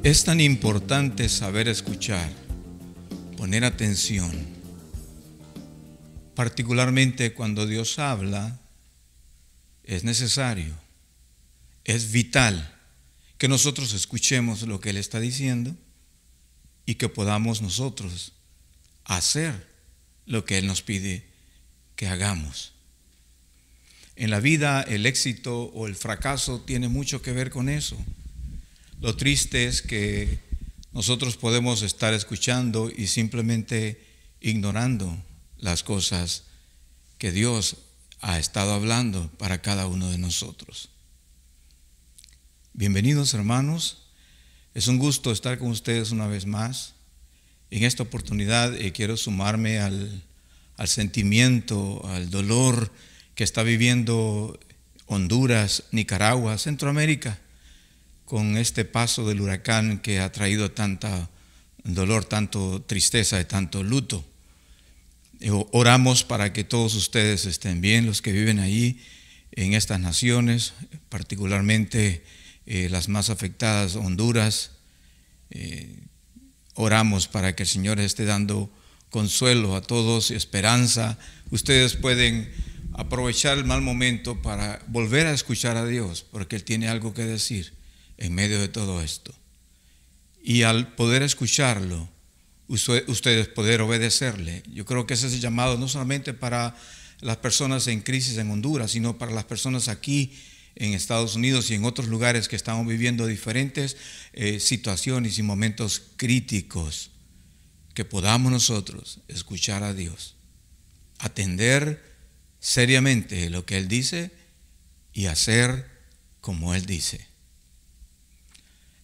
Es tan importante saber escuchar, poner atención, particularmente cuando Dios habla. Es necesario, es vital que nosotros escuchemos lo que Él está diciendo y que podamos nosotros hacer lo que Él nos pide que hagamos. En la vida, el éxito o el fracaso tiene mucho que ver con eso. Lo triste es que nosotros podemos estar escuchando y simplemente ignorando las cosas que Dios ha estado hablando para cada uno de nosotros. Bienvenidos, hermanos. Es un gusto estar con ustedes una vez más. En esta oportunidad quiero sumarme al sentimiento, al dolor que está viviendo Honduras, Nicaragua, Centroamérica, con este paso del huracán que ha traído tanta dolor, tanto tristeza y tanto luto. Oramos para que todos ustedes estén bien, los que viven allí en estas naciones, particularmente las más afectadas, Honduras. Oramos para que el Señor esté dando consuelo a todos, esperanza. Ustedes pueden aprovechar el mal momento para volver a escuchar a Dios, porque Él tiene algo que decir en medio de todo esto. Y al poder escucharlo, ustedes poder obedecerle. Yo creo que ese es el llamado no solamente para las personas en crisis en Honduras, sino para las personas aquí en Estados Unidos y en otros lugares que estamos viviendo diferentes situaciones y momentos críticos, que podamos nosotros escuchar a Dios, atender seriamente lo que Él dice y hacer como Él dice.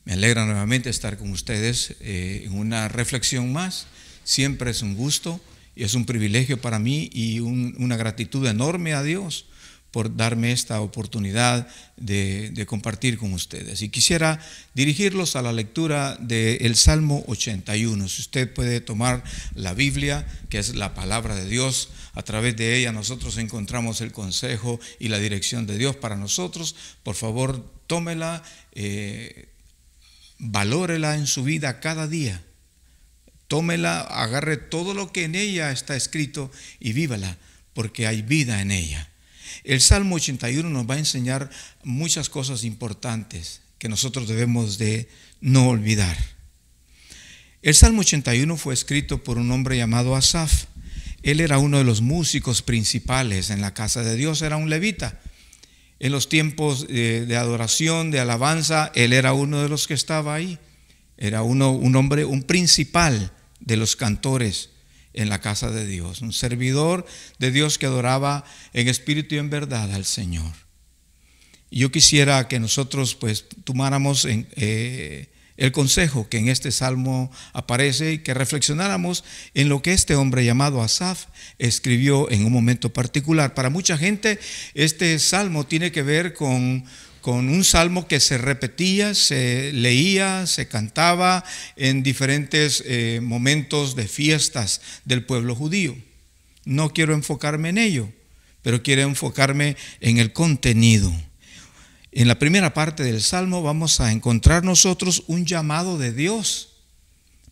Me alegra nuevamente estar con ustedes en una reflexión más. Siempre es un gusto y es un privilegio para mí y una gratitud enorme a Dios por darme esta oportunidad de compartir con ustedes. Y quisiera dirigirlos a la lectura del Salmo 81. Si usted puede tomar la Biblia, que es la palabra de Dios, a través de ella nosotros encontramos el consejo y la dirección de Dios para nosotros. Por favor, tómela, valórela en su vida cada día. Tómela, agarre todo lo que en ella está escrito y vívala, porque hay vida en ella. El Salmo 81 nos va a enseñar muchas cosas importantes que nosotros debemos de no olvidar. El Salmo 81 fue escrito por un hombre llamado Asaf. Él era uno de los músicos principales en la casa de Dios, era un levita. En los tiempos de adoración, de alabanza, él era uno de los que estaba ahí. Era un hombre, un principal de los cantores en la casa de Dios, un servidor de Dios que adoraba en espíritu y en verdad al Señor. Y yo quisiera que nosotros pues tomáramos el consejo que en este salmo aparece y que reflexionáramos en lo que este hombre llamado Asaf escribió en un momento particular. Para mucha gente este salmo tiene que ver con un salmo que se repetía, se leía, se cantaba en diferentes momentos de fiestas del pueblo judío. No quiero enfocarme en ello, pero quiero enfocarme en el contenido. En la primera parte del salmo vamos a encontrar nosotros un llamado de Dios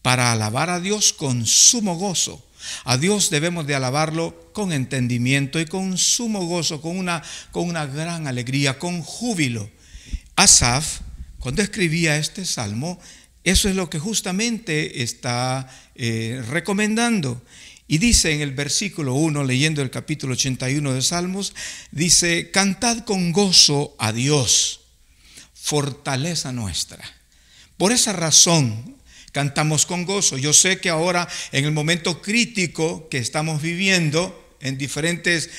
para alabar a Dios con sumo gozo. A Dios debemos de alabarlo con entendimiento y con sumo gozo, con una gran alegría, con júbilo. Asaf, cuando escribía este salmo, eso es lo que justamente está recomendando. Y dice en el versículo 1, leyendo el capítulo 81 de Salmos, dice: cantad con gozo a Dios, fortaleza nuestra. Por esa razón cantamos con gozo. Yo sé que ahora en el momento crítico que estamos viviendo en diferentes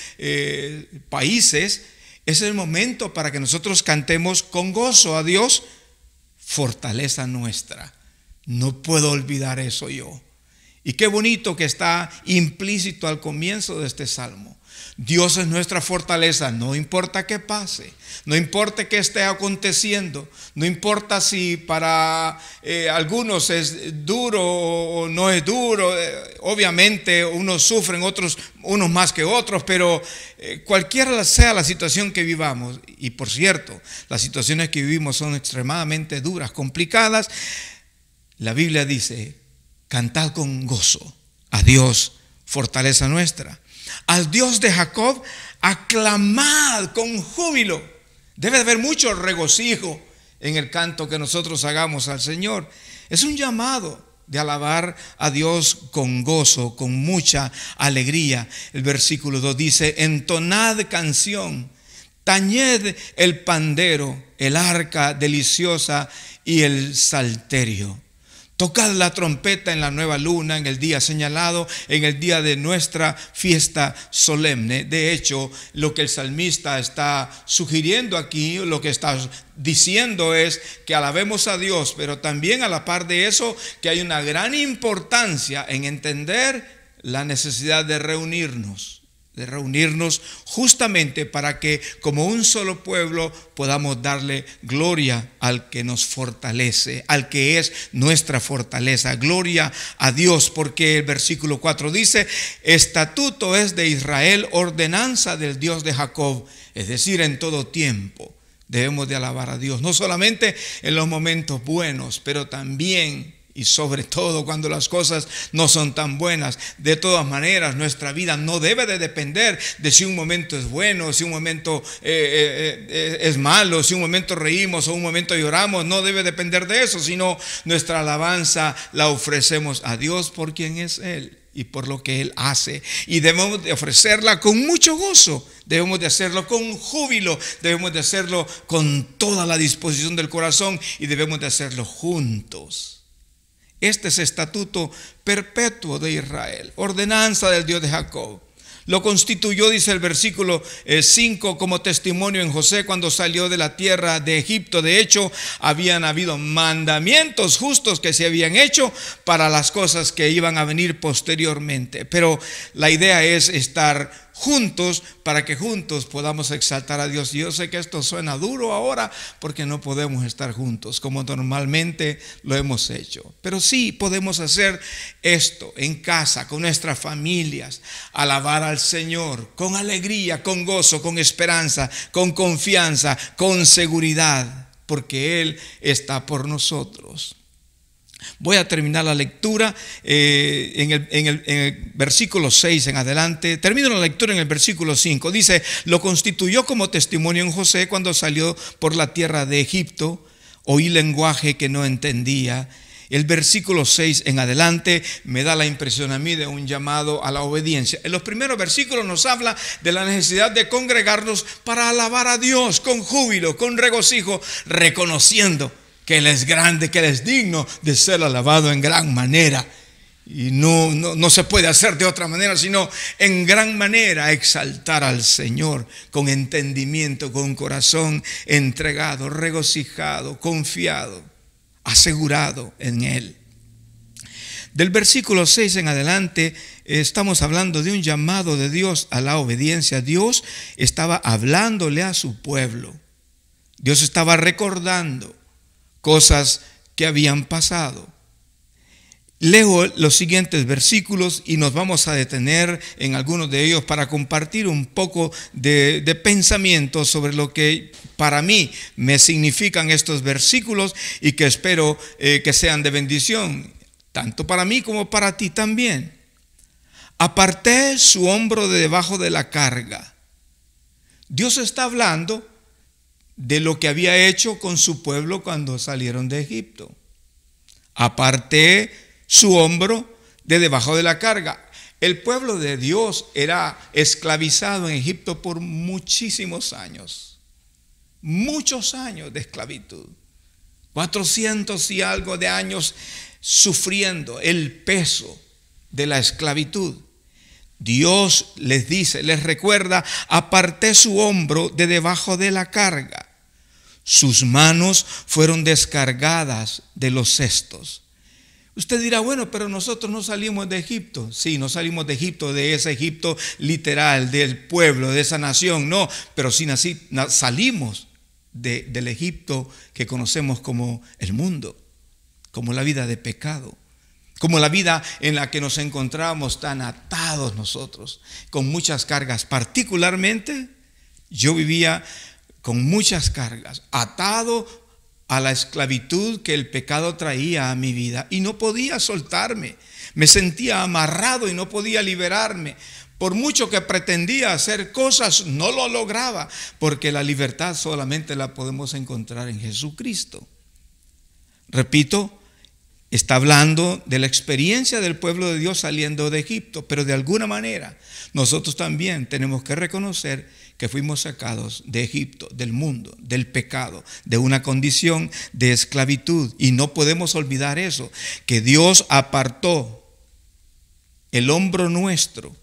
países, es el momento para que nosotros cantemos con gozo a Dios, fortaleza nuestra. No puedo olvidar eso yo. Y qué bonito que está implícito al comienzo de este salmo. Dios es nuestra fortaleza, no importa qué pase, no importa qué esté aconteciendo, no importa si para algunos es duro o no es duro. Obviamente unos sufren, unos más que otros, pero cualquiera sea la situación que vivamos, y por cierto, las situaciones que vivimos son extremadamente duras, complicadas. La Biblia dice: cantad con gozo a Dios, fortaleza nuestra. Al Dios de Jacob, aclamad con júbilo. Debe de haber mucho regocijo en el canto que nosotros hagamos al Señor. Es un llamado de alabar a Dios con gozo, con mucha alegría. El versículo 2 dice: entonad canción, tañed el pandero, el arca deliciosa y el salterio. Tocad la trompeta en la nueva luna, en el día señalado, en el día de nuestra fiesta solemne. De hecho, lo que el salmista está sugiriendo aquí, lo que está diciendo es que alabemos a Dios, pero también a la par de eso, que hay una gran importancia en entender la necesidad de reunirnos justamente para que como un solo pueblo podamos darle gloria al que nos fortalece, al que es nuestra fortaleza. Gloria a Dios, porque el versículo 4 dice: estatuto es de Israel, ordenanza del Dios de Jacob. Es decir, en todo tiempo debemos de alabar a Dios, no solamente en los momentos buenos, pero también y sobre todo cuando las cosas no son tan buenas. De todas maneras, nuestra vida no debe de depender de si un momento es bueno, si un momento es malo, si un momento reímos o un momento lloramos. No debe depender de eso, sino nuestra alabanza la ofrecemos a Dios por quien es Él y por lo que Él hace, y debemos de ofrecerla con mucho gozo, debemos de hacerlo con júbilo, debemos de hacerlo con toda la disposición del corazón, y debemos de hacerlo juntos. Este es estatuto perpetuo de Israel, ordenanza del Dios de Jacob. Lo constituyó, dice el versículo 5, como testimonio en José cuando salió de la tierra de Egipto. De hecho, habían habido mandamientos justos que se habían hecho para las cosas que iban a venir posteriormente. Pero la idea es estar juntos para que juntos podamos exaltar a Dios. Y yo sé que esto suena duro ahora porque no podemos estar juntos como normalmente lo hemos hecho, pero sí podemos hacer esto en casa, con nuestras familias, alabar al Señor con alegría, con gozo, con esperanza, con confianza, con seguridad, porque Él está por nosotros. Voy a terminar la lectura en el versículo 6 en adelante. Termino la lectura en el versículo 5. Dice: lo constituyó como testimonio en José cuando salió por la tierra de Egipto. Oí lenguaje que no entendía. El versículo 6 en adelante me da la impresión a mí de un llamado a la obediencia. En los primeros versículos nos habla de la necesidad de congregarnos para alabar a Dios con júbilo, con regocijo, reconociendo que Él es grande, que Él es digno de ser alabado en gran manera. Y no se puede hacer de otra manera, sino en gran manera exaltar al Señor con entendimiento, con corazón entregado, regocijado, confiado, asegurado en Él. Del versículo 6 en adelante estamos hablando de un llamado de Dios a la obediencia. Dios estaba hablándole a su pueblo. Dios estaba recordando cosas que habían pasado. Leo los siguientes versículos y nos vamos a detener en algunos de ellos para compartir un poco de pensamiento sobre lo que para mí me significan estos versículos y que espero que sean de bendición, tanto para mí como para ti también. Aparté su hombro de debajo de la carga. Dios está hablando de lo que había hecho con su pueblo cuando salieron de Egipto. Aparté su hombro de debajo de la carga. El pueblo de Dios era esclavizado en Egipto por muchísimos años. Muchos años de esclavitud. 400 y algo de años sufriendo el peso de la esclavitud. Dios les dice, les recuerda: aparté su hombro de debajo de la carga. Sus manos fueron descargadas de los cestos. Usted dirá: bueno, pero nosotros no salimos de Egipto. Sí, no salimos de Egipto, de ese Egipto literal, del pueblo, de esa nación. No, pero sí salimos del Egipto que conocemos como el mundo, como la vida de pecado, como la vida en la que nos encontramos tan atados nosotros, con muchas cargas. Particularmente, yo vivía con muchas cargas, atado a la esclavitud que el pecado traía a mi vida y no podía soltarme. Me sentía amarrado y no podía liberarme. Por mucho que pretendía hacer cosas, no lo lograba, porque la libertad solamente la podemos encontrar en Jesucristo. Repito, está hablando de la experiencia del pueblo de Dios saliendo de Egipto, pero de alguna manera nosotros también tenemos que reconocer que fuimos sacados de Egipto, del mundo, del pecado, de una condición de esclavitud. Y no podemos olvidar eso, que Dios apartó el hombro nuestro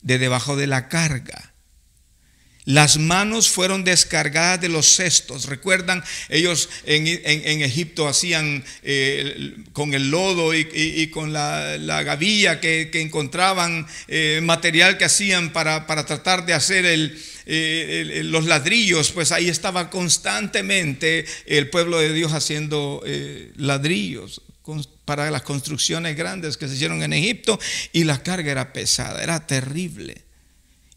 de debajo de la carga. Las manos fueron descargadas de los cestos. Recuerdan, ellos en Egipto hacían con el lodo y con la gavilla que encontraban, material que hacían para tratar de hacer los ladrillos. Pues ahí estaba constantemente el pueblo de Dios haciendo ladrillos para las construcciones grandes que se hicieron en Egipto, y la carga era pesada, era terrible.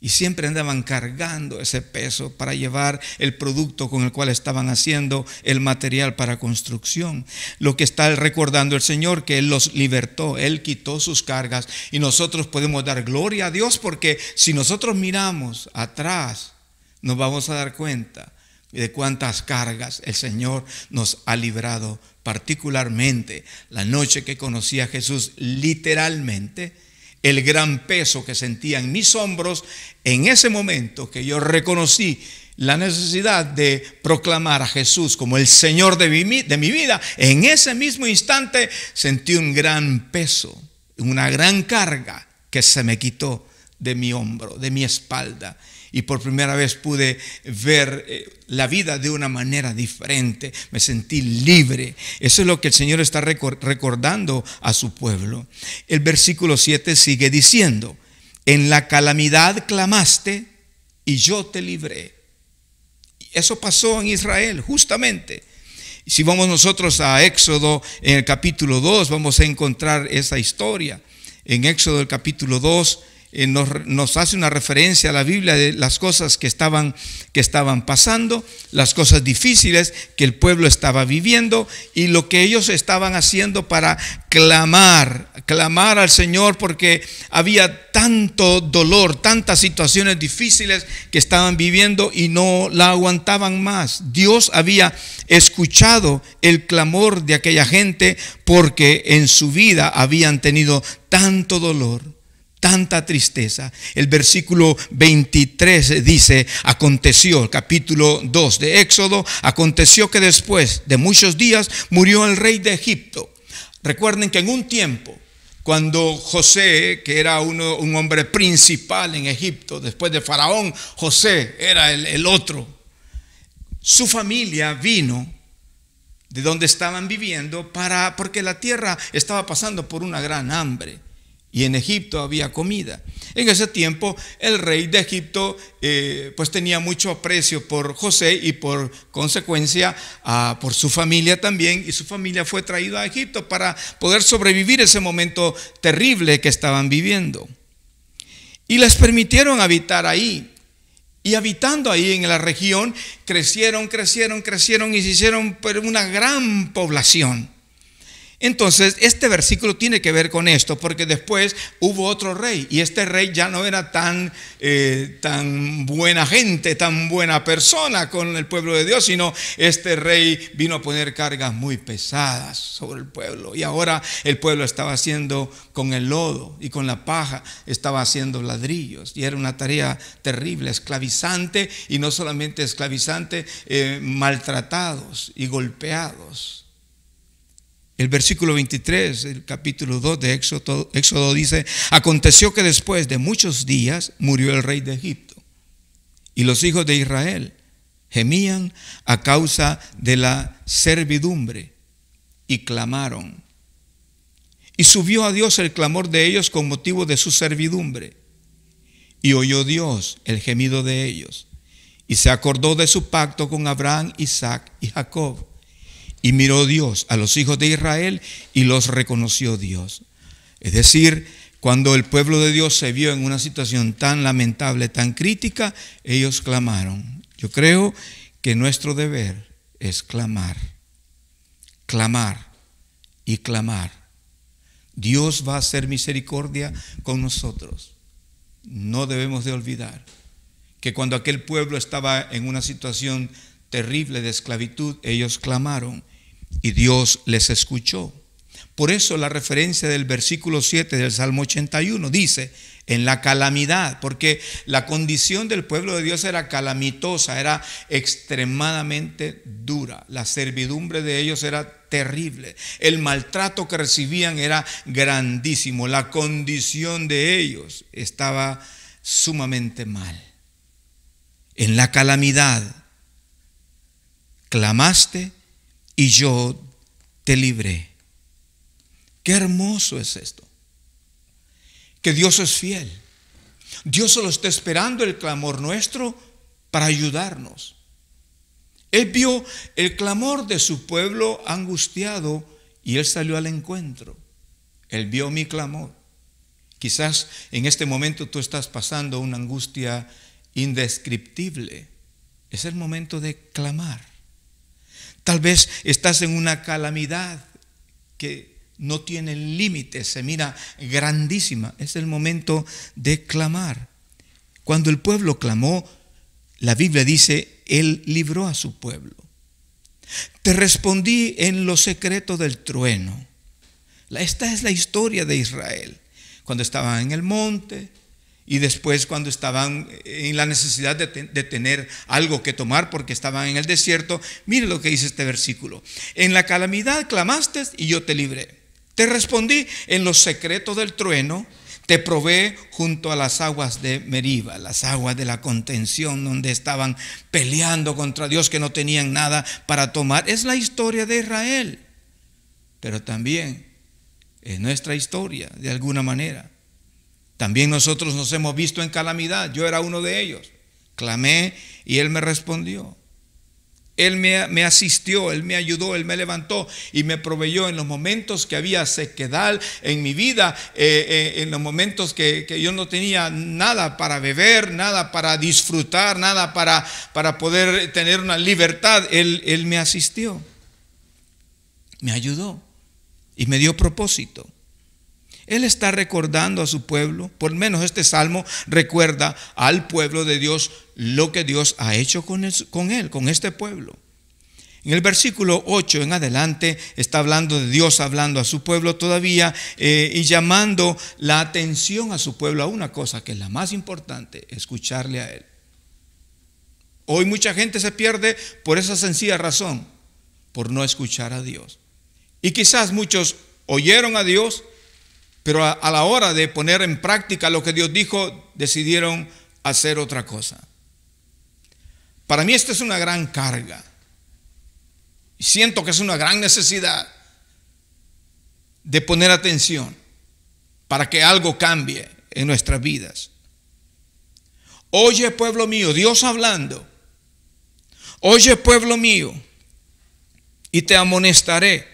Y siempre andaban cargando ese peso para llevar el producto con el cual estaban haciendo el material para construcción. Lo que está recordando el Señor, que Él los libertó, Él quitó sus cargas, y nosotros podemos dar gloria a Dios, porque si nosotros miramos atrás, nos vamos a dar cuenta de cuántas cargas el Señor nos ha librado. Particularmente la noche que conocí a Jesús, literalmente el gran peso que sentía en mis hombros, en ese momento que yo reconocí la necesidad de proclamar a Jesús como el Señor de mi vida, en ese mismo instante sentí un gran peso, una gran carga que se me quitó de mi hombro, de mi espalda. Y por primera vez pude ver la vida de una manera diferente. Me sentí libre. Eso es lo que el Señor está recordando a su pueblo. El versículo 7 sigue diciendo: en la calamidad clamaste y yo te libré. Eso pasó en Israel, justamente. Si vamos nosotros a Éxodo, en el capítulo 2, vamos a encontrar esa historia. En Éxodo, el capítulo 2, nos hace una referencia a la Biblia de las cosas que estaban pasando, las cosas difíciles que el pueblo estaba viviendo, y lo que ellos estaban haciendo para clamar al Señor, porque había tanto dolor, tantas situaciones difíciles que estaban viviendo y no la aguantaban más. Dios había escuchado el clamor de aquella gente, porque en su vida habían tenido tanto dolor, tanta tristeza. El versículo 23 dice: aconteció, capítulo 2 de Éxodo, aconteció que después de muchos días murió el rey de Egipto. Recuerden que en un tiempo, cuando José, que era un hombre principal en Egipto, después de Faraón, José era el otro. Su familia vino de donde estaban viviendo porque la tierra estaba pasando por una gran hambre. Y en Egipto había comida. En ese tiempo el rey de Egipto pues tenía mucho aprecio por José, y por consecuencia por su familia también. Y su familia fue traída a Egipto para poder sobrevivir ese momento terrible que estaban viviendo. Y les permitieron habitar ahí. Y habitando ahí en la región, crecieron y se hicieron una gran población. Entonces, este versículo tiene que ver con esto, porque después hubo otro rey, y este rey ya no era tan buena gente, tan buena persona con el pueblo de Dios, sino este rey vino a poner cargas muy pesadas sobre el pueblo. Y ahora el pueblo estaba haciendo con el lodo y con la paja, estaba haciendo ladrillos, y era una tarea terrible, esclavizante, y no solamente esclavizante, maltratados y golpeados. El versículo 23, el capítulo 2 de Éxodo dice: aconteció que después de muchos días murió el rey de Egipto, y los hijos de Israel gemían a causa de la servidumbre y clamaron. Y subió a Dios el clamor de ellos con motivo de su servidumbre, y oyó Dios el gemido de ellos, y se acordó de su pacto con Abraham, Isaac y Jacob. Y miró Dios a los hijos de Israel y los reconoció Dios. Es decir, cuando el pueblo de Dios se vio en una situación tan lamentable, tan crítica, ellos clamaron. Yo creo que nuestro deber es clamar. clamar y clamar. Dios va a hacer misericordia con nosotros. No debemos de olvidar que cuando aquel pueblo estaba en una situación terrible de esclavitud, ellos clamaron y Dios les escuchó. Por eso la referencia del versículo 7 del Salmo 81 dice, en la calamidad, porque la condición del pueblo de Dios era calamitosa, era extremadamente dura. La servidumbre de ellos era terrible. El maltrato que recibían era grandísimo. La condición de ellos estaba sumamente mal. En la calamidad clamaste y yo te libré. Qué hermoso es esto. Que Dios es fiel. Dios solo está esperando el clamor nuestro para ayudarnos. Él vio el clamor de su pueblo angustiado y Él salió al encuentro. Él vio mi clamor. Quizás en este momento tú estás pasando una angustia indescriptible. Es el momento de clamar. Tal vez estás en una calamidad que no tiene límites, se mira grandísima. Es el momento de clamar. Cuando el pueblo clamó, la Biblia dice, Él libró a su pueblo. Te respondí en lo secreto del trueno. Esta es la historia de Israel. Cuando estaban en el monte y después cuando estaban en la necesidad de tener algo que tomar porque estaban en el desierto. Mire lo que dice este versículo. En la calamidad clamaste y yo te libré. Te respondí en los secretos del trueno, te probé junto a las aguas de Meriba, las aguas de la contención donde estaban peleando contra Dios, que no tenían nada para tomar. Es la historia de Israel, pero también es nuestra historia de alguna manera. También nosotros nos hemos visto en calamidad. Yo era uno de ellos. Clamé y Él me respondió. Él me asistió, Él me ayudó, Él me levantó y me proveyó en los momentos que había sequedad en mi vida, en los momentos que yo no tenía nada para beber, nada para disfrutar, nada para poder tener una libertad. Él me asistió, me ayudó y me dio propósito. Él está recordando a su pueblo, por lo menos este salmo recuerda al pueblo de Dios lo que Dios ha hecho con este pueblo. En el versículo 8 en adelante está hablando de Dios hablando a su pueblo todavía y llamando la atención a su pueblo a una cosa que es la más importante, escucharle a Él. Hoy mucha gente se pierde por esa sencilla razón, por no escuchar a Dios. Y quizás muchos oyeron a Dios, pero a la hora de poner en práctica lo que Dios dijo, decidieron hacer otra cosa. Para mí esta es una gran carga. Y siento que es una gran necesidad de poner atención para que algo cambie en nuestras vidas. Oye, pueblo mío, Dios hablando. Oye, pueblo mío, y te amonestaré.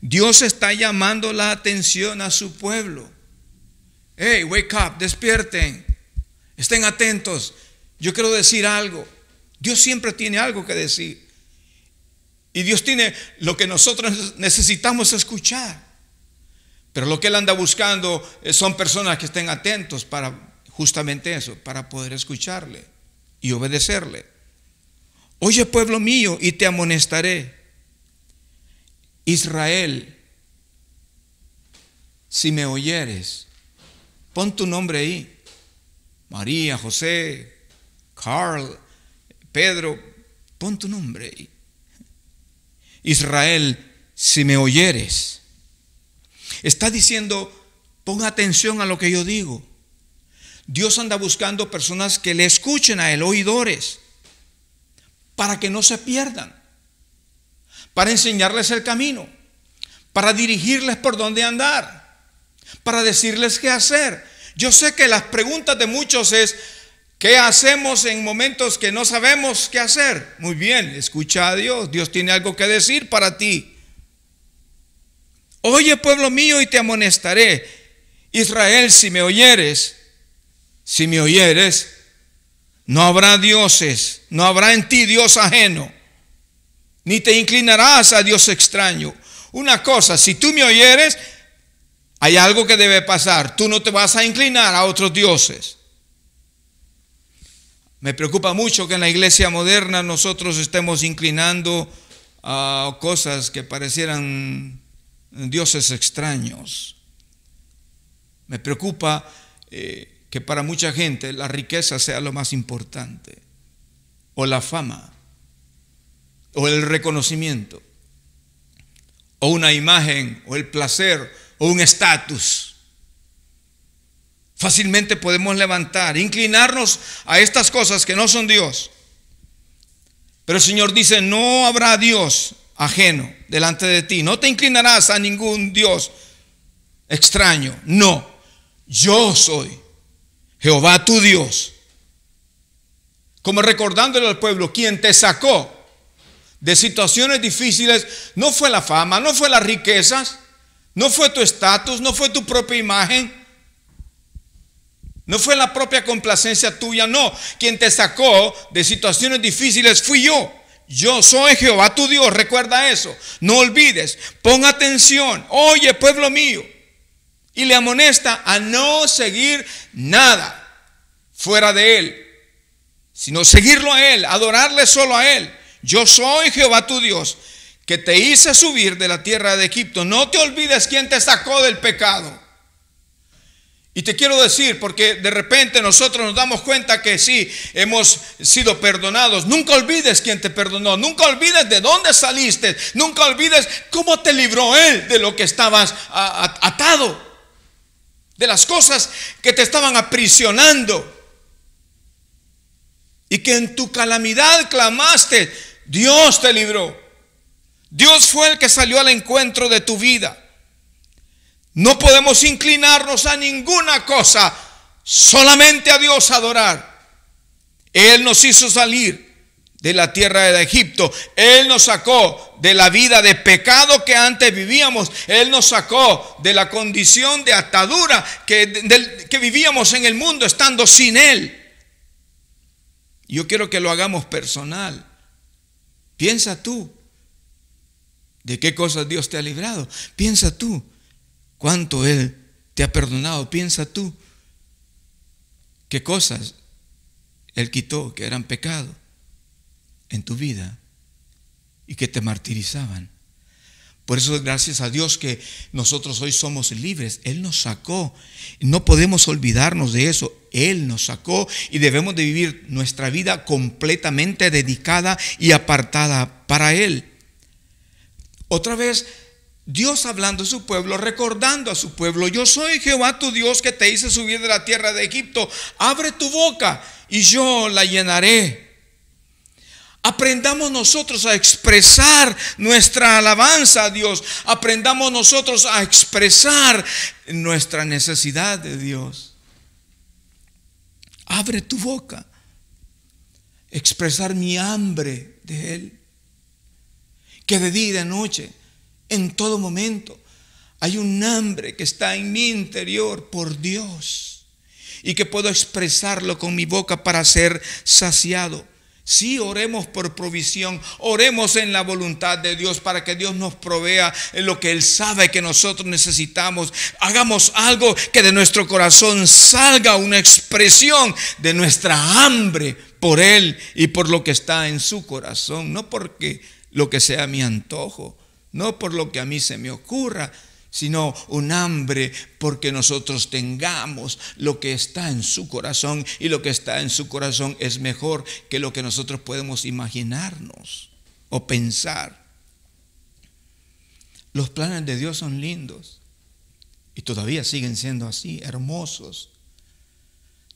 Dios está llamando la atención a su pueblo. Hey, wake up, despierten, estén atentos. Yo quiero decir algo. Dios siempre tiene algo que decir. Y Dios tiene lo que nosotros necesitamos escuchar. Pero lo que Él anda buscando son personas que estén atentos para justamente eso, para poder escucharle y obedecerle. Oye, pueblo mío, y te amonestaré. Israel, si me oyeres, pon tu nombre ahí. María, José, Carl, Pedro, pon tu nombre ahí. Israel, si me oyeres. Está diciendo, pon atención a lo que yo digo. Dios anda buscando personas que le escuchen a Él, oidores, para que no se pierdan, para enseñarles el camino, para dirigirles por dónde andar, para decirles qué hacer. Yo sé que las preguntas de muchos es, ¿qué hacemos en momentos que no sabemos qué hacer? Muy bien, escucha a Dios. Dios tiene algo que decir para ti. Oye, pueblo mío, y te amonestaré. Israel, si me oyeres, no habrá dioses, no habrá en ti Dios ajeno, ni te inclinarás a Dios extraño. una cosa, si tú me oyeres, hay algo que debe pasar. Tú no te vas a inclinar a otros dioses. Me preocupa mucho que en la iglesia moderna nosotros estemos inclinando a cosas que parecieran dioses extraños. Me preocupa que para mucha gente la riqueza sea lo más importante, o la fama, o el reconocimiento, o una imagen, o el placer, o un estatus. Fácilmente podemos levantar, inclinarnos a estas cosas que no son Dios. Pero el Señor dice, no habrá Dios ajeno delante de ti. No te inclinarás a ningún Dios extraño. No, yo soy Jehová tu Dios. Como recordándole al pueblo, quien te sacó de situaciones difíciles, no fue la fama, no fue las riquezas, no fue tu estatus, no fue tu propia imagen, no fue la propia complacencia tuya, no. Quien te sacó de situaciones difíciles fui yo. Yo soy Jehová tu Dios, recuerda eso. No olvides, pon atención, oye pueblo mío. Y le amonesta a no seguir nada fuera de él, sino seguirlo a él, adorarle solo a él. Yo soy Jehová tu Dios, que te hice subir de la tierra de Egipto. No te olvides quién te sacó del pecado. Y te quiero decir, porque de repente nosotros nos damos cuenta que sí, hemos sido perdonados. Nunca olvides quién te perdonó. Nunca olvides de dónde saliste. Nunca olvides cómo te libró Él de lo que estabas atado, de las cosas que te estaban aprisionando. Y que en tu calamidad clamaste, Dios te libró. Dios fue el que salió al encuentro de tu vida. No podemos inclinarnos a ninguna cosa, solamente a Dios adorar. Él nos hizo salir de la tierra de Egipto. Él nos sacó de la vida de pecado que antes vivíamos. Él nos sacó de la condición de atadura que vivíamos en el mundo estando sin Él. Yo quiero que lo hagamos personal. Piensa tú, ¿de qué cosas Dios te ha librado? Piensa tú, ¿cuánto Él te ha perdonado? Piensa tú, ¿qué cosas Él quitó que eran pecado en tu vida y que te martirizaban? Por eso, gracias a Dios que nosotros hoy somos libres. Él nos sacó. No podemos olvidarnos de eso. Él nos sacó y debemos de vivir nuestra vida completamente dedicada y apartada para Él. Otra vez, Dios hablando a su pueblo, recordando a su pueblo: yo soy Jehová tu Dios, que te hice subir de la tierra de Egipto. Abre tu boca y yo la llenaré. Aprendamos nosotros a expresar nuestra alabanza a Dios. Aprendamos nosotros a expresar nuestra necesidad de Dios. Abre tu boca. Expresar mi hambre de Él. Que de día y de noche, en todo momento, hay un hambre que está en mi interior por Dios. Y que puedo expresarlo con mi boca para ser saciado. Sí, oremos por provisión, oremos en la voluntad de Dios para que Dios nos provea en lo que Él sabe que nosotros necesitamos. Hagamos algo que de nuestro corazón salga una expresión de nuestra hambre por Él y por lo que está en su corazón. No porque lo que sea mi antojo, no por lo que a mí se me ocurra, sino un hambre porque nosotros tengamos lo que está en su corazón, y lo que está en su corazón es mejor que lo que nosotros podemos imaginarnos o pensar. Los planes de Dios son lindos y todavía siguen siendo así, hermosos.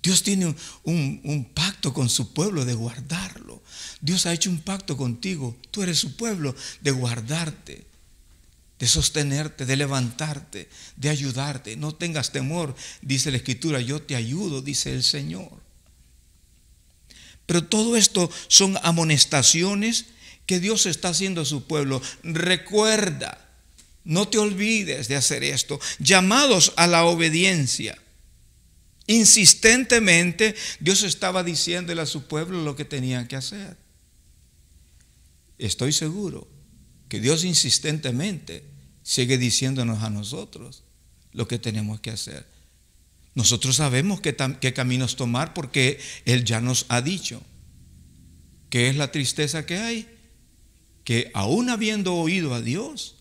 Dios tiene un pacto con su pueblo de guardarlo. Dios ha hecho un pacto contigo, tú eres su pueblo, de guardarte, de sostenerte, de levantarte, de ayudarte. No tengas temor, dice la Escritura, yo te ayudo, dice el Señor. Pero todo esto son amonestaciones que Dios está haciendo a su pueblo. Recuerda, no te olvides de hacer esto. Llamados a la obediencia. Insistentemente Dios estaba diciéndole a su pueblo lo que tenían que hacer. Estoy seguro que Dios insistentemente sigue diciéndonos a nosotros lo que tenemos que hacer. Nosotros sabemos qué caminos tomar porque Él ya nos ha dicho. ¿Qué es la tristeza que hay? Que aún habiendo oído a Dios,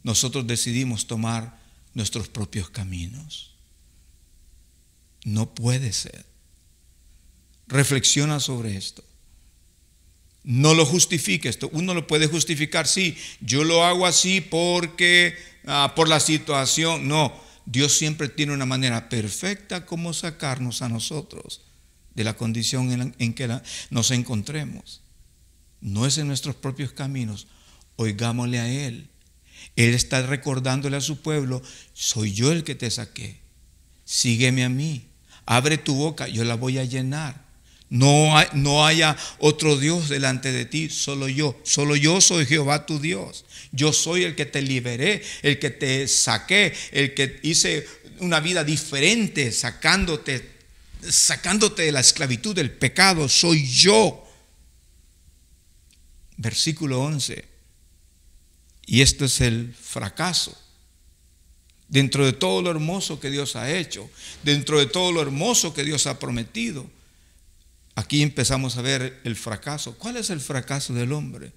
nosotros decidimos tomar nuestros propios caminos. No puede ser. Reflexiona sobre esto. No lo justifiques. Uno lo puede justificar, sí, yo lo hago así porque por la situación. No, Dios siempre tiene una manera perfecta como sacarnos a nosotros de la condición en que nos encontremos. No es en nuestros propios caminos. Oigámosle a Él. Él está recordándole a su pueblo: soy yo el que te saqué. Sígueme a mí. Abre tu boca, yo la voy a llenar. No haya otro Dios delante de ti, solo yo. Solo yo soy Jehová tu Dios. Yo soy el que te liberé, el que te saqué, el que hice una vida diferente, sacándote de la esclavitud, del pecado. Soy yo. Versículo 11. Y esto es el fracaso. Dentro de todo lo hermoso que Dios ha hecho, dentro de todo lo hermoso que Dios ha prometido, aquí empezamos a ver el fracaso. ¿Cuál es el fracaso del hombre?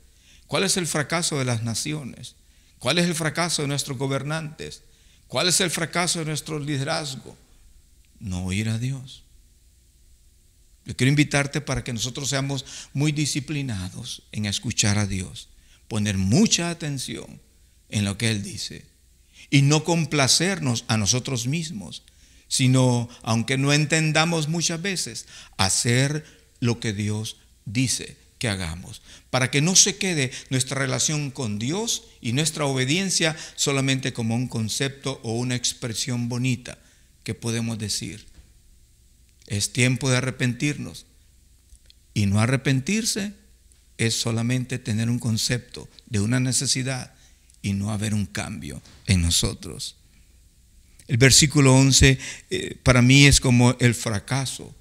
¿Cuál es el fracaso de las naciones? ¿Cuál es el fracaso de nuestros gobernantes? ¿Cuál es el fracaso de nuestro liderazgo? No oír a Dios. Yo quiero invitarte para que nosotros seamos muy disciplinados en escuchar a Dios, poner mucha atención en lo que Él dice y no complacernos a nosotros mismos, sino, aunque no entendamos muchas veces, hacer lo que Dios dice que hagamos, para que no se quede nuestra relación con Dios y nuestra obediencia solamente como un concepto o una expresión bonita que podemos decir. Es tiempo de arrepentirnos, y no arrepentirse es solamente tener un concepto de una necesidad y no haber un cambio en nosotros. El versículo 11 para mí es como el fracaso,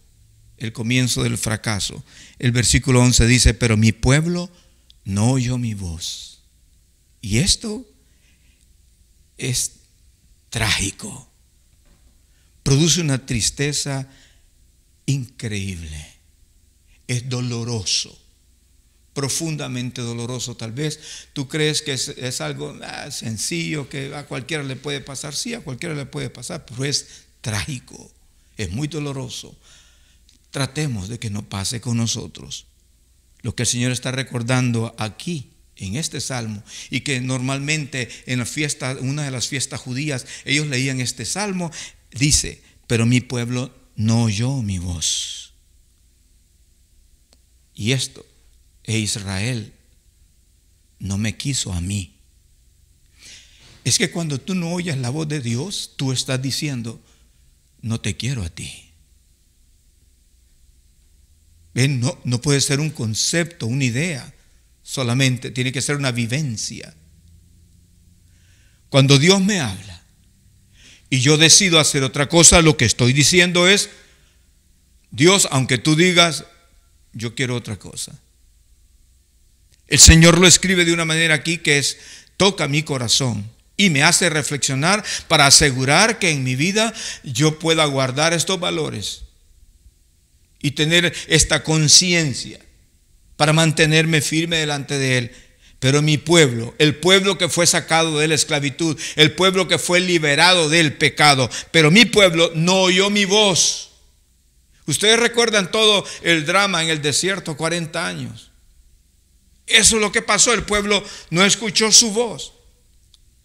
el comienzo del fracaso. El versículo 11 dice: pero mi pueblo no oyó mi voz. Y esto es trágico. Produce una tristeza increíble. Es doloroso, profundamente doloroso. Tal vez tú crees que es algo sencillo, que a cualquiera le puede pasar. Sí, a cualquiera le puede pasar, pero es trágico, es muy doloroso. Tratemos de que no pase con nosotros. Lo que el Señor está recordando aquí en este salmo, y que normalmente en la fiesta, una de las fiestas judías, ellos leían este salmo, dice: pero mi pueblo no oyó mi voz. Y esto, Israel no me quiso a mí. Es que cuando tú no oyes la voz de Dios, tú estás diciendo: no te quiero a ti. ¿Ven? No puede ser un concepto, una idea solamente, tiene que ser una vivencia. Cuando Dios me habla y yo decido hacer otra cosa, lo que estoy diciendo es: Dios, aunque tú digas, yo quiero otra cosa. El Señor lo escribe de una manera aquí que toca mi corazón y me hace reflexionar para asegurar que en mi vida yo pueda guardar estos valores y tener esta conciencia para mantenerme firme delante de Él. Pero mi pueblo, el pueblo que fue sacado de la esclavitud, el pueblo que fue liberado del pecado, pero mi pueblo no oyó mi voz. Ustedes recuerdan todo el drama en el desierto, 40 años. Eso es lo que pasó, el pueblo no escuchó su voz.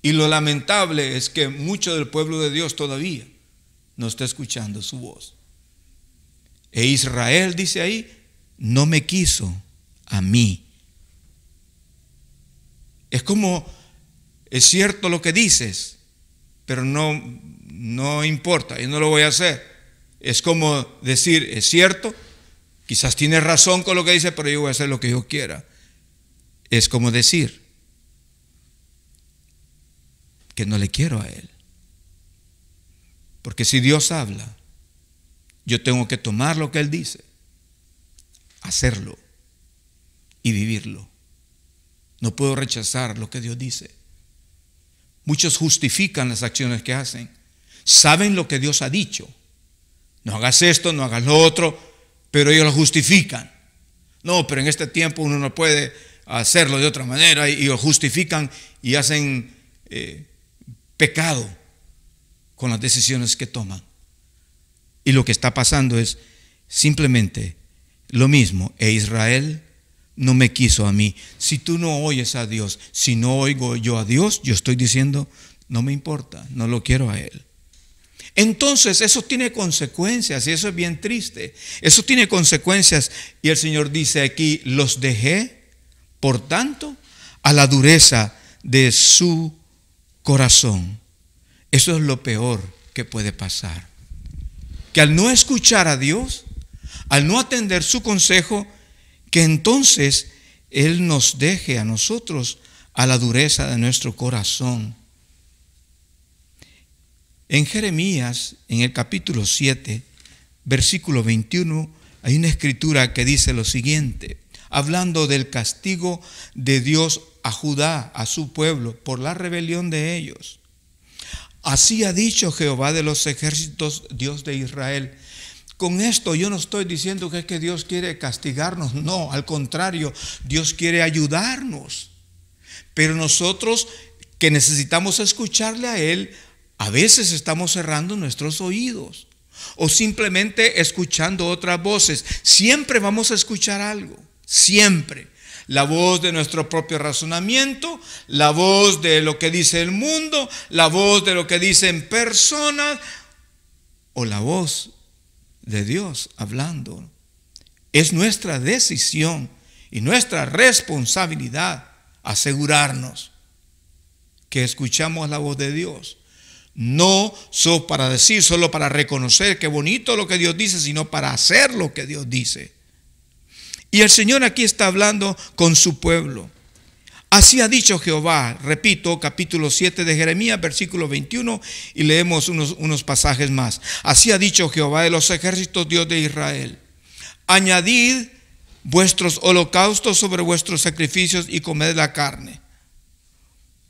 Y lo lamentable es que mucho del pueblo de Dios todavía no está escuchando su voz. E Israel, dice ahí, no me quiso a mí. Es como, es cierto lo que dices, pero no importa, yo no lo voy a hacer. Es como decir, es cierto, quizás tienes razón con lo que dice, pero yo voy a hacer lo que yo quiera. Es como decir que no le quiero a Él. Porque si Dios habla, yo tengo que tomar lo que Él dice, hacerlo y vivirlo. No puedo rechazar lo que Dios dice. Muchos justifican las acciones que hacen. Saben lo que Dios ha dicho. No hagas esto, no hagas lo otro, pero ellos lo justifican. No, pero en este tiempo uno no puede hacerlo de otra manera, y lo justifican y hacen pecado con las decisiones que toman. Y lo que está pasando es simplemente lo mismo. Israel no me quiso a mí. Si tú no oyes a Dios, si no oigo yo a Dios, yo estoy diciendo, no me importa, no lo quiero a Él. Entonces eso tiene consecuencias, y eso es bien triste. Eso tiene consecuencias, y el Señor dice aquí, los dejé, por tanto, a la dureza de su corazón. Eso es lo peor que puede pasar. Que al no escuchar a Dios, al no atender su consejo, que entonces Él nos deje a nosotros a la dureza de nuestro corazón. En Jeremías, en el capítulo 7, versículo 21, hay una escritura que dice lo siguiente, hablando del castigo de Dios a Judá, a su pueblo, por la rebelión de ellos. Así ha dicho Jehová de los ejércitos, Dios de Israel. Con esto yo no estoy diciendo que es que Dios quiere castigarnos, no, al contrario, Dios quiere ayudarnos. Pero nosotros que necesitamos escucharle a Él, a veces estamos cerrando nuestros oídos o simplemente escuchando otras voces. Siempre vamos a escuchar algo, siempre. La voz de nuestro propio razonamiento, la voz de lo que dice el mundo, la voz de lo que dicen personas o la voz de Dios hablando. Es nuestra decisión y nuestra responsabilidad asegurarnos que escuchamos la voz de Dios. No solo para decir, solo para reconocer qué bonito lo que Dios dice, sino para hacer lo que Dios dice. Y el Señor aquí está hablando con su pueblo. Así ha dicho Jehová, repito, capítulo 7 de Jeremías, versículo 21, y leemos unos pasajes más. Así ha dicho Jehová de los ejércitos, Dios de Israel. Añadid vuestros holocaustos sobre vuestros sacrificios y comed la carne.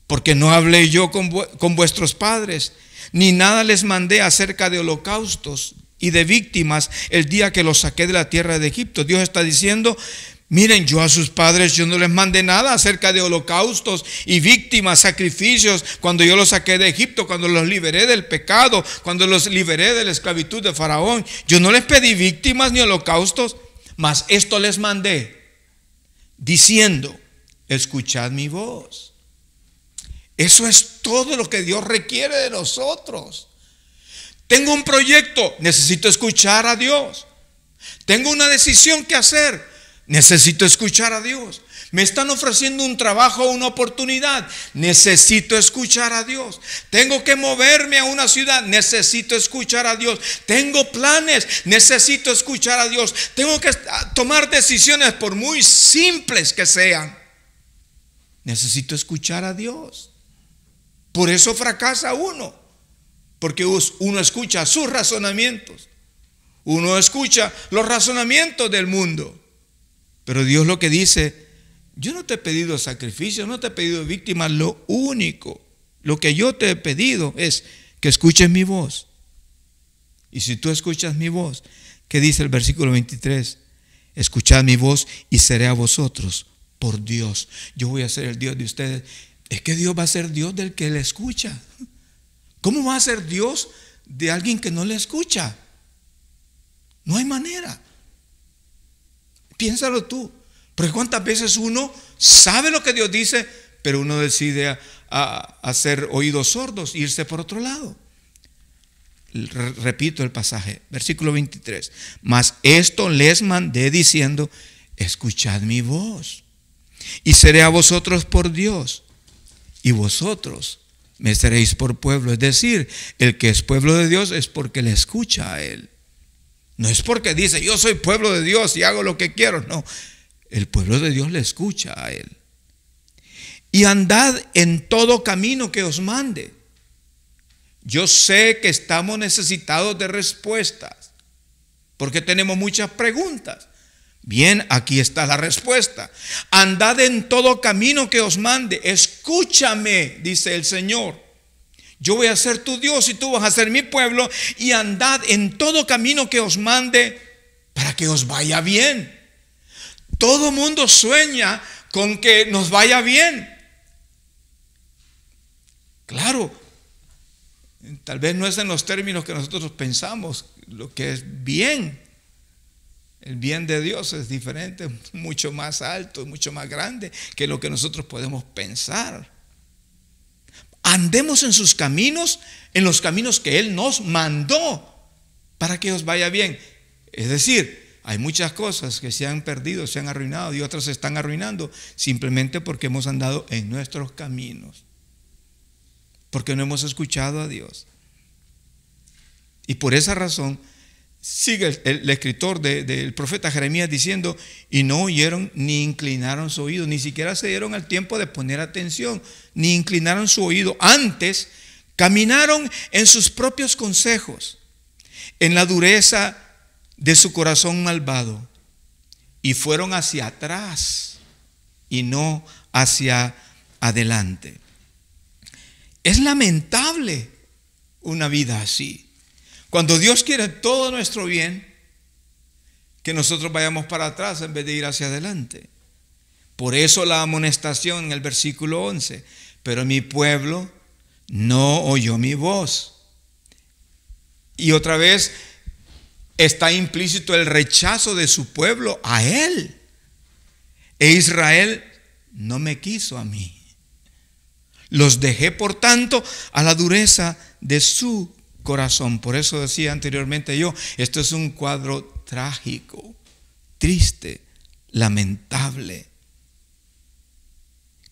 Porque no hablé yo con vuestros padres, ni nada les mandé acerca de holocaustos y de víctimas el día que los saqué de la tierra de Egipto. Dios está diciendo, miren, yo a sus padres yo no les mandé nada acerca de holocaustos y víctimas, sacrificios, cuando yo los saqué de Egipto, cuando los liberé del pecado, cuando los liberé de la esclavitud de Faraón. Yo no les pedí víctimas ni holocaustos, mas esto les mandé, diciendo, escuchad mi voz. Eso es todo lo que Dios requiere de nosotros. Tengo un proyecto, necesito escuchar a Dios. Tengo una decisión que hacer, necesito escuchar a Dios. Me están ofreciendo un trabajo, una oportunidad, necesito escuchar a Dios. Tengo que moverme a una ciudad, necesito escuchar a Dios. Tengo planes, necesito escuchar a Dios. Tengo que tomar decisiones por muy simples que sean. Necesito escuchar a Dios. Por eso fracasa uno, porque uno escucha sus razonamientos, uno escucha los razonamientos del mundo. Pero Dios lo que dice, yo no te he pedido sacrificio, no te he pedido víctimas, lo único, lo que yo te he pedido es que escuches mi voz. Y si tú escuchas mi voz, ¿qué dice el versículo 23? Escuchad mi voz y seré a vosotros por Dios. Yo voy a ser el Dios de ustedes. Es que Dios va a ser Dios del que le escucha. ¿Cómo va a ser Dios de alguien que no le escucha? No hay manera. Piénsalo tú. Porque cuántas veces uno sabe lo que Dios dice, pero uno decide hacer oídos sordos, irse por otro lado. Repito el pasaje, versículo 23. Mas esto les mandé diciendo, escuchad mi voz, y seré a vosotros por Dios, y vosotros me seréis por pueblo. Es decir, el que es pueblo de Dios es porque le escucha a Él. No es porque dice, yo soy pueblo de Dios y hago lo que quiero. No, el pueblo de Dios le escucha a Él. Y andad en todo camino que os mande. Yo sé que estamos necesitados de respuestas, porque tenemos muchas preguntas. Bien, aquí está la respuesta. Andad en todo camino que os mande. Escúchame, dice el Señor. Yo voy a ser tu Dios y tú vas a ser mi pueblo, y andad en todo camino que os mande para que os vaya bien. Todo mundo sueña con que nos vaya bien. Claro, tal vez no es en los términos que nosotros pensamos lo que es bien. El bien de Dios es diferente, mucho más alto, mucho más grande que lo que nosotros podemos pensar. Andemos en sus caminos, en los caminos que Él nos mandó para que os vaya bien. Es decir, hay muchas cosas que se han perdido, se han arruinado, y otras se están arruinando simplemente porque hemos andado en nuestros caminos, porque no hemos escuchado a Dios. Y por esa razón sigue el escritor del profeta Jeremías diciendo: y no oyeron ni inclinaron su oído, ni siquiera se dieron al tiempo de poner atención, ni inclinaron su oído. Antes caminaron en sus propios consejos, en la dureza de su corazón malvado, y fueron hacia atrás y no hacia adelante. Es lamentable una vida así. Cuando Dios quiere todo nuestro bien, que nosotros vayamos para atrás en vez de ir hacia adelante. Por eso la amonestación en el versículo 11: pero mi pueblo no oyó mi voz. Y otra vez está implícito el rechazo de su pueblo a Él. E Israel no me quiso a mí. Los dejé, por tanto, a la dureza de su corazón. Por eso decía anteriormente yo, esto es un cuadro trágico, triste, lamentable.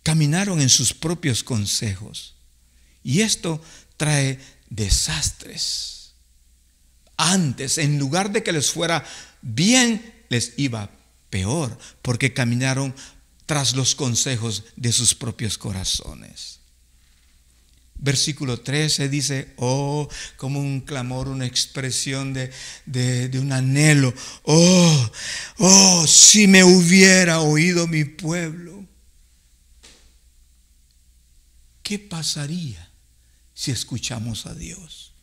Caminaron en sus propios consejos, y esto trae desastres. Antes, en lugar de que les fuera bien, les iba peor, porque caminaron tras los consejos de sus propios corazones. Versículo 13 dice: oh, como un clamor, una expresión de un anhelo. Oh, si me hubiera oído mi pueblo. ¿Qué pasaría si escuchamos a Dios?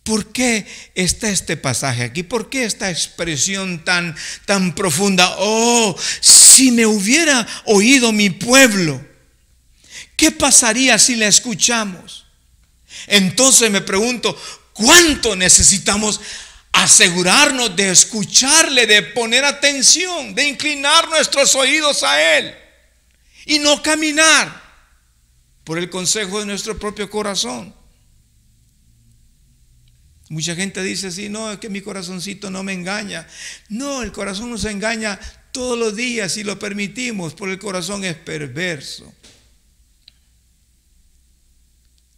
¿Por qué está este pasaje aquí? ¿Por qué esta expresión tan profunda? Oh, si me hubiera oído mi pueblo. ¿Qué pasaría si la escuchamos? Entonces me pregunto, ¿cuánto necesitamos asegurarnos de escucharle, de poner atención, de inclinar nuestros oídos a Él y no caminar por el consejo de nuestro propio corazón? Mucha gente dice así: no, es que mi corazoncito no me engaña. No, el corazón nos engaña todos los días si lo permitimos, porque el corazón es perverso.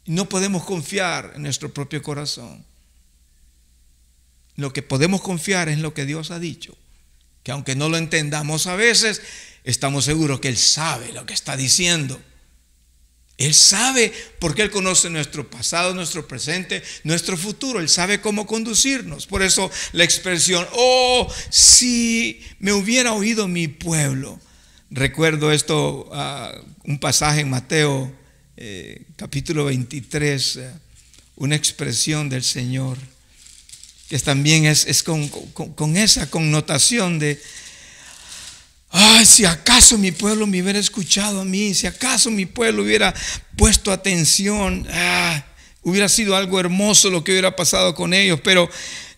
No podemos confiar en nuestro propio corazón. Lo que podemos confiar es en lo que Dios ha dicho, que aunque no lo entendamos a veces, estamos seguros que Él sabe lo que está diciendo. Él sabe, porque Él conoce nuestro pasado, nuestro presente, nuestro futuro. Él sabe cómo conducirnos. Por eso la expresión: oh, si me hubiera oído mi pueblo. Recuerdo esto, un pasaje en Mateo capítulo 23, una expresión del Señor que también es con esa connotación de: si acaso mi pueblo me hubiera escuchado a mí, si acaso mi pueblo hubiera puesto atención, hubiera sido algo hermoso lo que hubiera pasado con ellos. Pero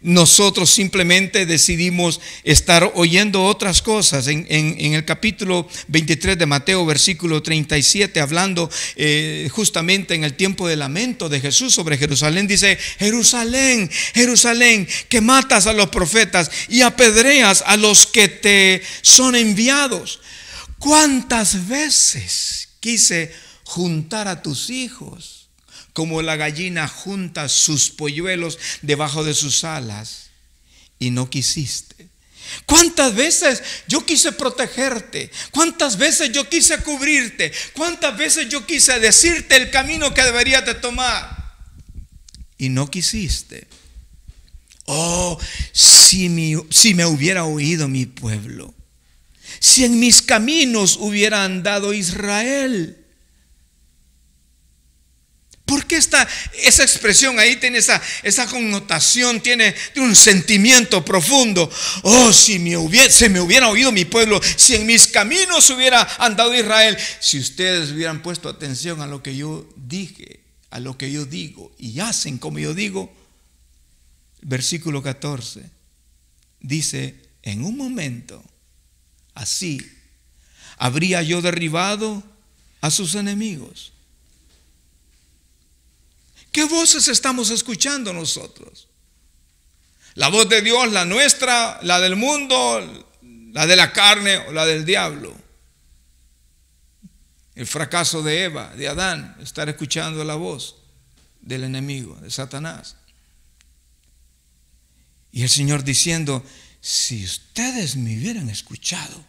nosotros simplemente decidimos estar oyendo otras cosas. En el capítulo 23 de Mateo, versículo 37, hablando justamente en el tiempo de lamento de Jesús sobre Jerusalén, dice: Jerusalén, Jerusalén, que matas a los profetas y apedreas a los que te son enviados. ¿Cuántas veces quise juntar a tus hijos, como la gallina junta sus polluelos debajo de sus alas, y no quisiste? ¿Cuántas veces yo quise protegerte? ¿Cuántas veces yo quise cubrirte? ¿Cuántas veces yo quise decirte el camino que deberías de tomar? Y no quisiste. Oh, si me hubiera oído mi pueblo, si en mis caminos hubiera andado Israel. qué está esa expresión ahí? Tiene esa connotación, tiene un sentimiento profundo. Oh, si se me hubiera oído mi pueblo, si en mis caminos hubiera andado Israel, si ustedes hubieran puesto atención a lo que yo dije, a lo que yo digo, y hacen como yo digo. Versículo 14 dice: en un momento así habría yo derribado a sus enemigos. ¿Qué voces estamos escuchando nosotros? La voz de Dios, la nuestra, la del mundo, la de la carne o la del diablo. El fracaso de Eva, de Adán, estar escuchando la voz del enemigo, de Satanás. Y el Señor diciendo: si ustedes me hubieran escuchado,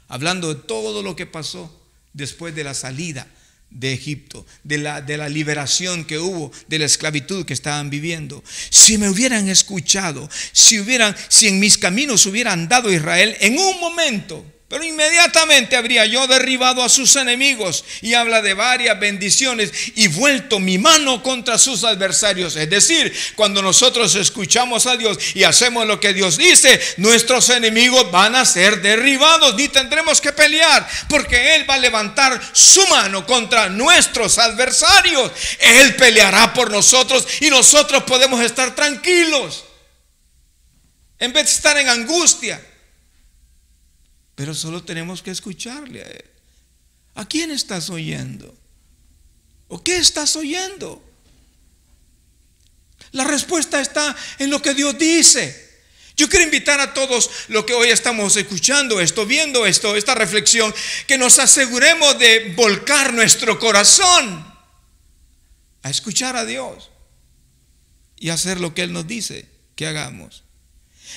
hablando de todo lo que pasó después de la salida de Egipto, de la liberación que hubo, de la esclavitud que estaban viviendo. Si me hubieran escuchado, si en mis caminos hubiera andado Israel, en un momento, pero inmediatamente habría yo derribado a sus enemigos. Y habla de varias bendiciones: y vuelto mi mano contra sus adversarios. Es decir, cuando nosotros escuchamos a Dios y hacemos lo que Dios dice, nuestros enemigos van a ser derribados. Ni tendremos que pelear, porque Él va a levantar su mano contra nuestros adversarios. Él peleará por nosotros y nosotros podemos estar tranquilos, en vez de estar en angustia. Pero solo tenemos que escucharle a Él. ¿A quién estás oyendo? ¿O qué estás oyendo? La respuesta está en lo que Dios dice. Yo quiero invitar a todos los que hoy estamos escuchando esto, viendo esto, esta reflexión, que nos aseguremos de volcar nuestro corazón a escuchar a Dios y hacer lo que Él nos dice que hagamos.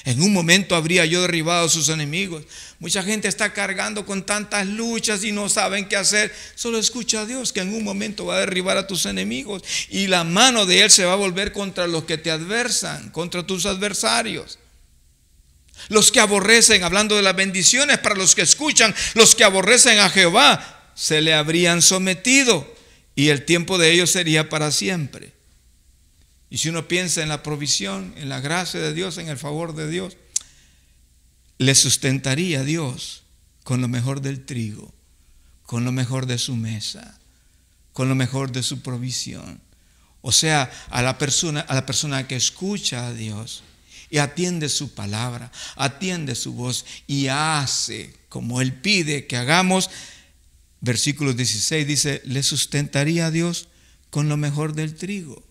En un momento habría yo derribado a sus enemigos. Mucha gente está cargando con tantas luchas y no saben qué hacer. Solo escucha a Dios, que en un momento va a derribar a tus enemigos, y la mano de Él se va a volver contra los que te adversan, contra tus adversarios. Los que aborrecen, hablando de las bendiciones para los que escuchan, los que aborrecen a Jehová se le habrían sometido, y el tiempo de ellos sería para siempre. Y si uno piensa en la provisión, en la gracia de Dios, en el favor de Dios, le sustentaría a Dios con lo mejor del trigo, con lo mejor de su mesa, con lo mejor de su provisión. O sea, a la persona que escucha a Dios y atiende su palabra, atiende su voz y hace como Él pide que hagamos. Versículo 16 dice: le sustentaría a Dios con lo mejor del trigo.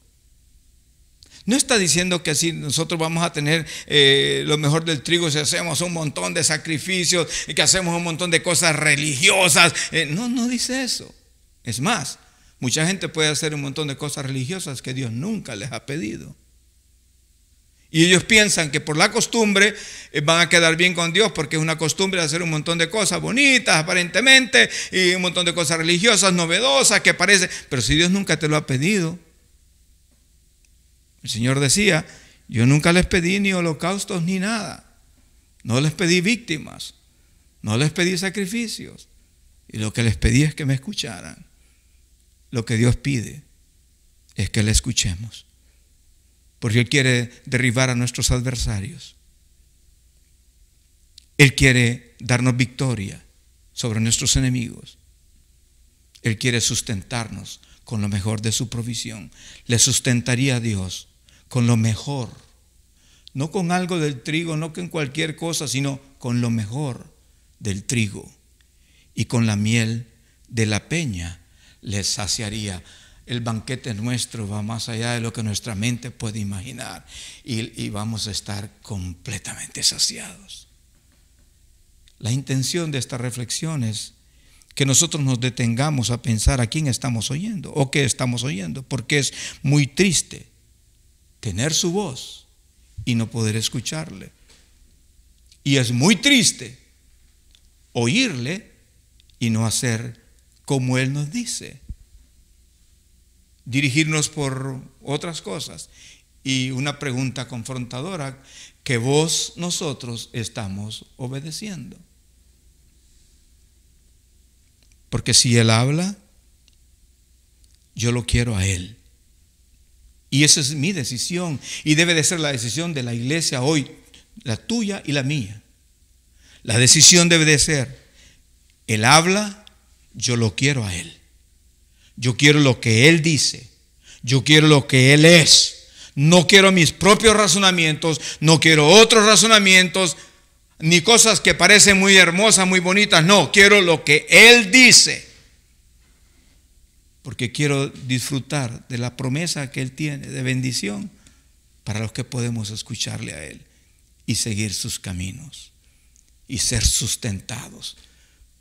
No está diciendo que así nosotros vamos a tener lo mejor del trigo si hacemos un montón de sacrificios y que hacemos un montón de cosas religiosas. No dice eso. Es más, mucha gente puede hacer un montón de cosas religiosas que Dios nunca les ha pedido. Y ellos piensan que por la costumbre van a quedar bien con Dios, porque es una costumbre de hacer un montón de cosas bonitas aparentemente, y un montón de cosas religiosas, novedosas, que parecen. Pero si Dios nunca te lo ha pedido. El Señor decía: yo nunca les pedí ni holocaustos ni nada. No les pedí víctimas, no les pedí sacrificios. Y lo que les pedí es que me escucharan. Lo que Dios pide es que le escuchemos, porque Él quiere derribar a nuestros adversarios. Él quiere darnos victoria sobre nuestros enemigos. Él quiere sustentarnos con lo mejor de su provisión. Le sustentaría a Dios con lo mejor, no con algo del trigo, no con cualquier cosa, sino con lo mejor del trigo, y con la miel de la peña les saciaría. El banquete nuestro va más allá de lo que nuestra mente puede imaginar, y vamos a estar completamente saciados. La intención de esta reflexión es que nosotros nos detengamos a pensar a quién estamos oyendo o qué estamos oyendo, porque es muy triste tener su voz y no poder escucharle. Y es muy triste oírle y no hacer como Él nos dice. Dirigirnos por otras cosas. Y una pregunta confrontadora: ¿qué voz nosotros estamos obedeciendo? Porque si Él habla, yo lo quiero a Él Y esa es mi decisión. Y debe de ser la decisión de la iglesia hoy, la tuya y la mía. La decisión debe de ser, Él habla, yo lo quiero a Él. Yo quiero lo que Él dice. Yo quiero lo que Él es. No quiero mis propios razonamientos, no quiero otros razonamientos, ni cosas que parecen muy hermosas, muy bonitas. No, quiero lo que Él dice. Porque quiero disfrutar de la promesa que Él tiene de bendición para los que podemos escucharle a Él y seguir sus caminos y ser sustentados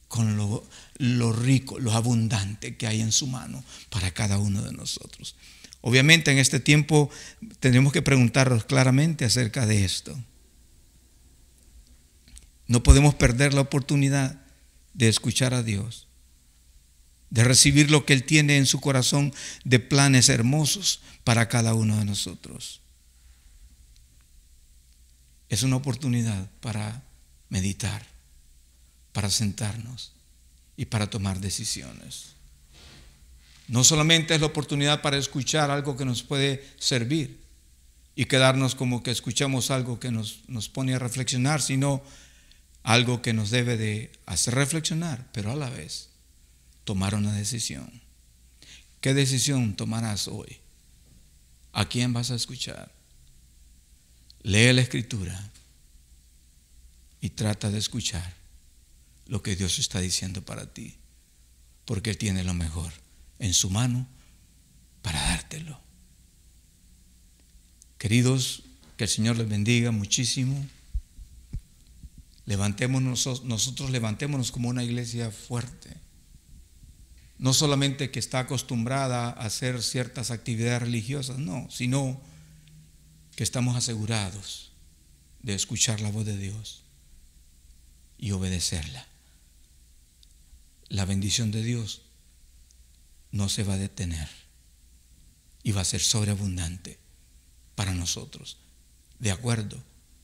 con lo rico, lo abundante que hay en su mano para cada uno de nosotros. Obviamente en este tiempo tenemos que preguntarnos claramente acerca de esto. No podemos perder la oportunidad de escuchar a Dios, de recibir lo que Él tiene en su corazón de planes hermosos para cada uno de nosotros. Es una oportunidad para meditar, para sentarnos y para tomar decisiones. No solamente es la oportunidad para escuchar algo que nos puede servir y quedarnos como que escuchamos algo que nos pone a reflexionar, sino algo que nos debe de hacer reflexionar, pero a la vez tomar una decisión. ¿Qué decisión tomarás hoy? ¿A quién vas a escuchar? Lee la Escritura y trata de escuchar lo que Dios está diciendo para ti, porque Él tiene lo mejor en su mano para dártelo. Queridos, que el Señor les bendiga muchísimo. Nosotros levantémonos como una iglesia fuerte. No solamente que está acostumbrada a hacer ciertas actividades religiosas, no, sino que estamos asegurados de escuchar la voz de Dios y obedecerla. La bendición de Dios no se va a detener y va a ser sobreabundante para nosotros, de acuerdo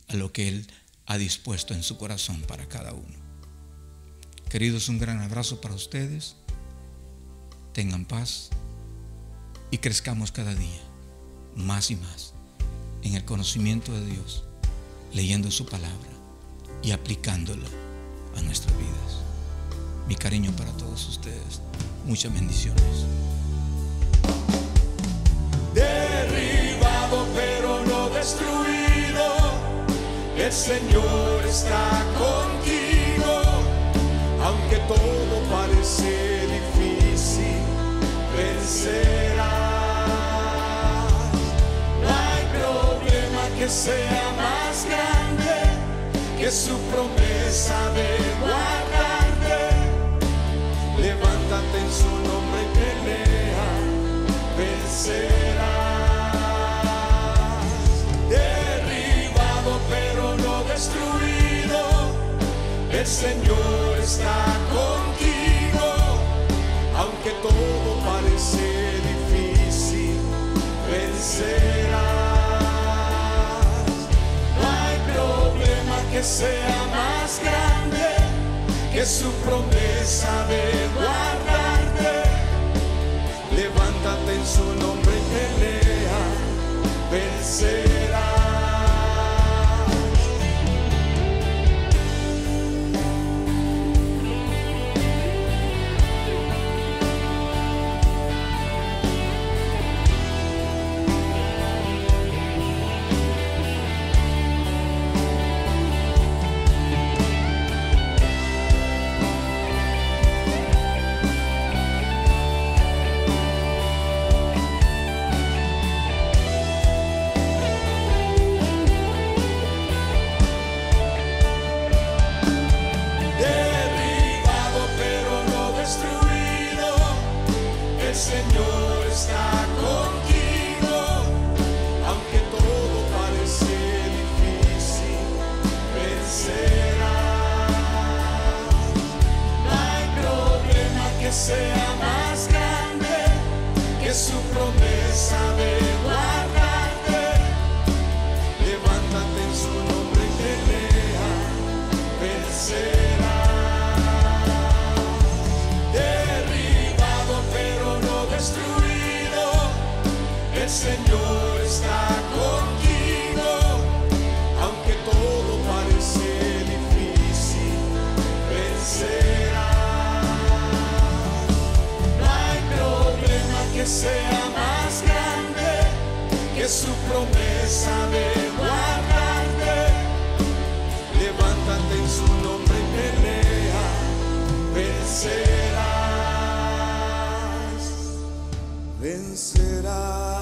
a lo que Él ha dispuesto en su corazón para cada uno. Queridos, un gran abrazo para ustedes. Tengan paz y crezcamos cada día más y más en el conocimiento de Dios, leyendo su palabra y aplicándola a nuestras vidas. Mi cariño para todos ustedes. Muchas bendiciones. Derribado pero no destruido, el Señor está contigo. Aunque todo parece difícil, vencerás. No hay problema que sea más grande que su promesa de guardarte. Levántate en su nombre y pelea, vencerás. Derribado pero no destruido, el Señor está contigo. Aunque todo parece difícil, vencerás. No hay problema que sea más grande que su promesa de guardarte. Levántate en su nombre y pelea, vencerás. el Señor está contigo, aunque todo parece difícil, vencerás. No hay problema que sea más grande que su promesa de guardarte. Levántate en su nombre y pelea, vencerás, vencerás.